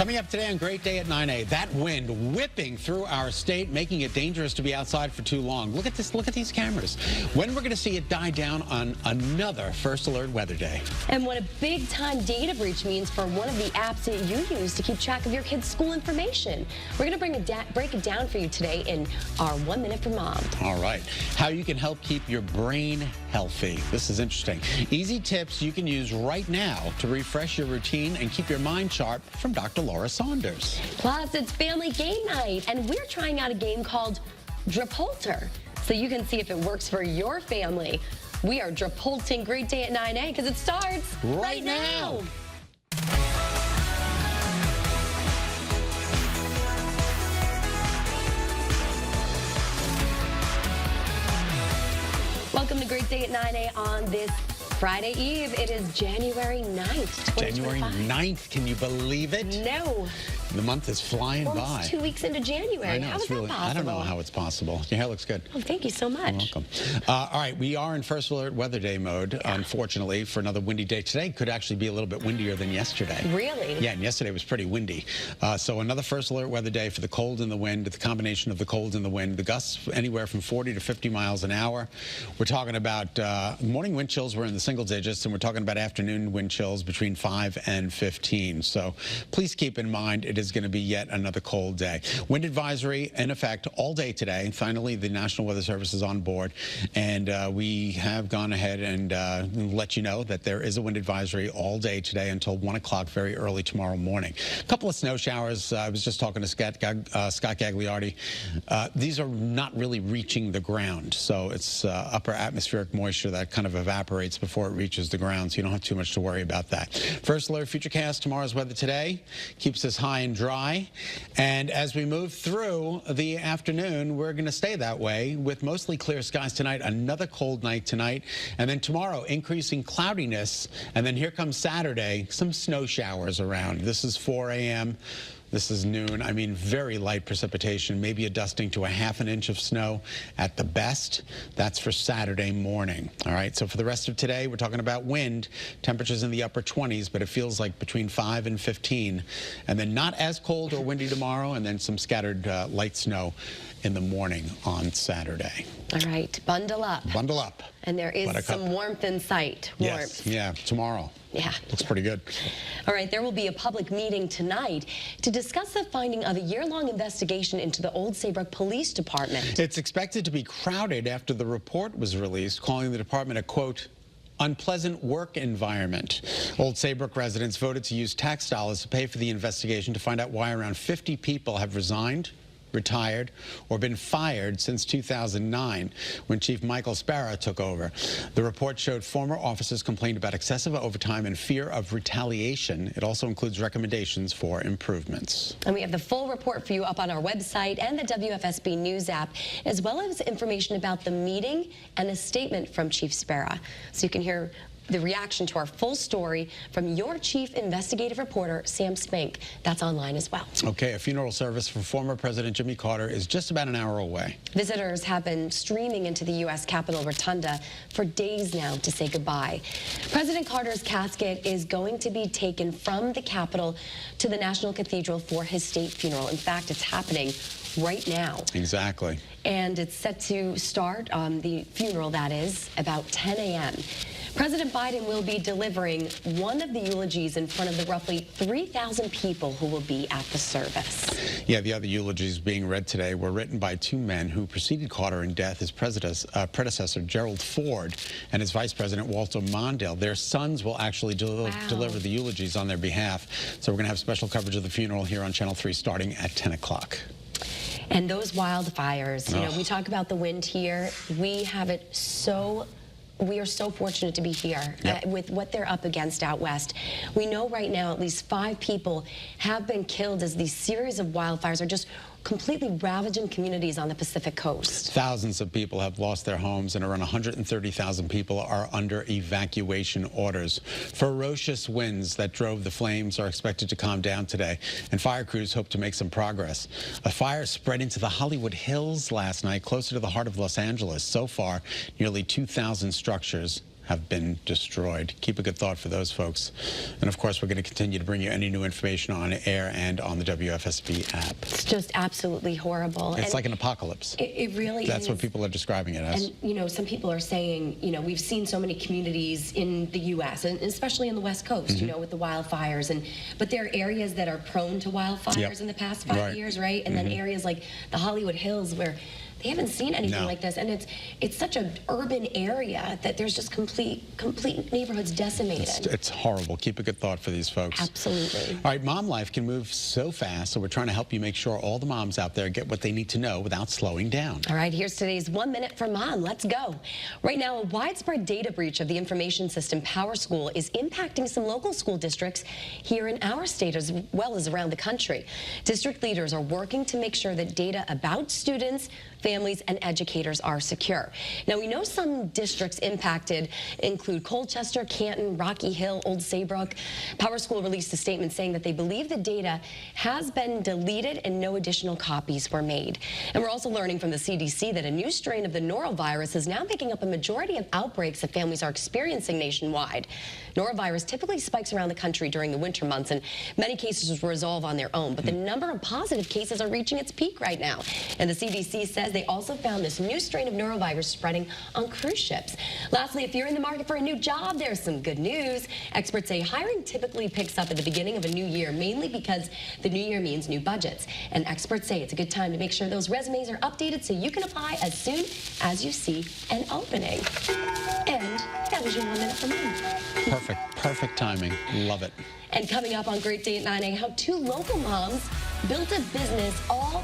Coming up today on Great Day at 9A, that wind whipping through our state, making it dangerous to be outside for too long. Look at this. Look at these cameras. When we're going to see it die down on another First Alert weather day. And what a big-time data breach means for one of the apps that you use to keep track of your kids' school information. We're going to break it down for you today in our 1 Minute for Mom. All right. How you can help keep your brain healthy. This is interesting. Easy tips you can use right now to refresh your routine and keep your mind sharp from Dr. Laura Saunders. Plus, it's family game night, and we're trying out a game called Dripolter, so you can see if it works for your family. We are Dripolting Great Day at 9A because it starts right now. Welcome to Great Day at 9A on this Friday Eve. It is January 9th, 2025. January 9th. Can you believe it? No. The month is flying by. It's 2 weeks into January. I know, How is that possible? I don't know how it's possible. Your hair looks good. Oh, thank you so much. You're welcome. All right, we are in First Alert weather day mode, unfortunately, for another windy day. Today could actually be a little bit windier than yesterday. Really? Yeah, and yesterday was pretty windy. So another First Alert weather day for the cold and the wind, the combination of the cold and the wind. The gusts anywhere from 40 to 50 miles an hour. We're talking about morning wind chills were in the single digits, and we're talking about afternoon wind chills between 5 and 15. So please keep in mind it is going to be yet another cold day. Wind advisory in effect all day today. Finally, the National Weather Service is on board, and we have gone ahead and let you know that there is a wind advisory all day today until 1 o'clock very early tomorrow morning. A couple of snow showers. I was just talking to Scott Gagliardi. These are not really reaching the ground, so it's upper atmospheric moisture that kind of evaporates before it reaches the ground, so you don't have too much to worry about that. First Alert Futurecast, tomorrow's weather today keeps us high and dry. And as we move through the afternoon, we're going to stay that way with mostly clear skies tonight, another cold night tonight, and then tomorrow increasing cloudiness, and then here comes Saturday, some snow showers around. This is 4 a.m. This is noon. I mean, very light precipitation, maybe a dusting to a ½ an inch of snow at the best. That's for Saturday morning. All right, so for the rest of today, we're talking about wind, temperatures in the upper 20s, but it feels like between 5 and 15. And then not as cold or windy tomorrow, and then some scattered light snow in the morning on Saturday. All right, bundle up. Bundle up. And there is some warmth in sight. Yes, yeah, tomorrow. Yeah. Looks pretty good. All right, there will be a public meeting tonight to discuss the finding of a year-long investigation into the Old Saybrook Police Department. It's expected to be crowded after the report was released, calling the department a, quote, unpleasant work environment. Old Saybrook residents voted to use tax dollars to pay for the investigation to find out why around 50 people have resigned, retired, or been fired since 2009 when Chief Michael Sparrow took over. The report showed former officers complained about excessive overtime and fear of retaliation. It also includes recommendations for improvements. And we have the full report for you up on our website and the WFSB News app, as well as information about the meeting and a statement from Chief Sparrow. So you can hear the reaction to our full story from your chief investigative reporter, Sam Spink. That's online as well. Okay, a funeral service for former President Jimmy Carter is just about an hour away. Visitors have been streaming into the U.S. Capitol Rotunda for days now to say goodbye. President Carter's casket is going to be taken from the Capitol to the National Cathedral for his state funeral. In fact, it's happening right now. Exactly. And it's set to start, the funeral that is, about 10 a.m. President Biden will be delivering one of the eulogies in front of the roughly 3,000 people who will be at the service. Yeah, the other eulogies being read today were written by two men who preceded Carter in death, his predecessor, Gerald Ford, and his vice president, Walter Mondale. Their sons will actually deliver the eulogies on their behalf. So we're going to have special coverage of the funeral here on Channel 3 starting at 10 o'clock. And those wildfires, you know, we talk about the wind here. We have it so... We are so fortunate to be here with what they're up against out west. We know right now at least 5 people have been killed as these series of wildfires are just completely ravaging communities on the Pacific coast. Thousands of people have lost their homes, and around 130,000 people are under evacuation orders. Ferocious winds that drove the flames are expected to calm down today, and fire crews hope to make some progress. A fire spread into the Hollywood Hills last night, closer to the heart of Los Angeles. So far, nearly 2,000 structures have been destroyed. Keep a good thought for those folks. And of course, we're going to continue to bring you any new information on air and on the WFSB app. It's just absolutely horrible. It's like an apocalypse. It really is. That's what people are describing it as. And, you know, some people are saying, you know, we've seen so many communities in the U.S., and especially in the West Coast, you know, with the wildfires. But there are areas that are prone to wildfires in the past 5 years, right? And then areas like the Hollywood Hills where they haven't seen anything like this, and it's such an urban area that there's just complete neighborhoods decimated. It's horrible. Keep a good thought for these folks. Absolutely. All right, mom life can move so fast, so we're trying to help you make sure all the moms out there get what they need to know without slowing down. All right, here's today's 1 Minute for Mom. Let's go. Right now, a widespread data breach of the information system PowerSchool is impacting some local school districts here in our state as well as around the country. District leaders are working to make sure that data about students, families, and educators are secure. Now, we know some districts impacted include Colchester, Canton, Rocky Hill, Old Saybrook. PowerSchool released a statement saying that they believe the data has been deleted and no additional copies were made. And we're also learning from the CDC that a new strain of the norovirus is now making up a majority of outbreaks that families are experiencing nationwide. Norovirus typically spikes around the country during the winter months, and many cases resolve on their own. But the number of positive cases are reaching its peak right now. And the CDC says they also found this new strain of norovirus spreading on cruise ships. Lastly, if you're in the market for a new job, there's some good news. Experts say hiring typically picks up at the beginning of a new year, mainly because the new year means new budgets. And experts say it's a good time to make sure those resumes are updated so you can apply as soon as you see an opening. And that was your 1 Minute for Mom. Perfect timing. Love it. And coming up on Great Day at 9 a.m., how two local moms built a business all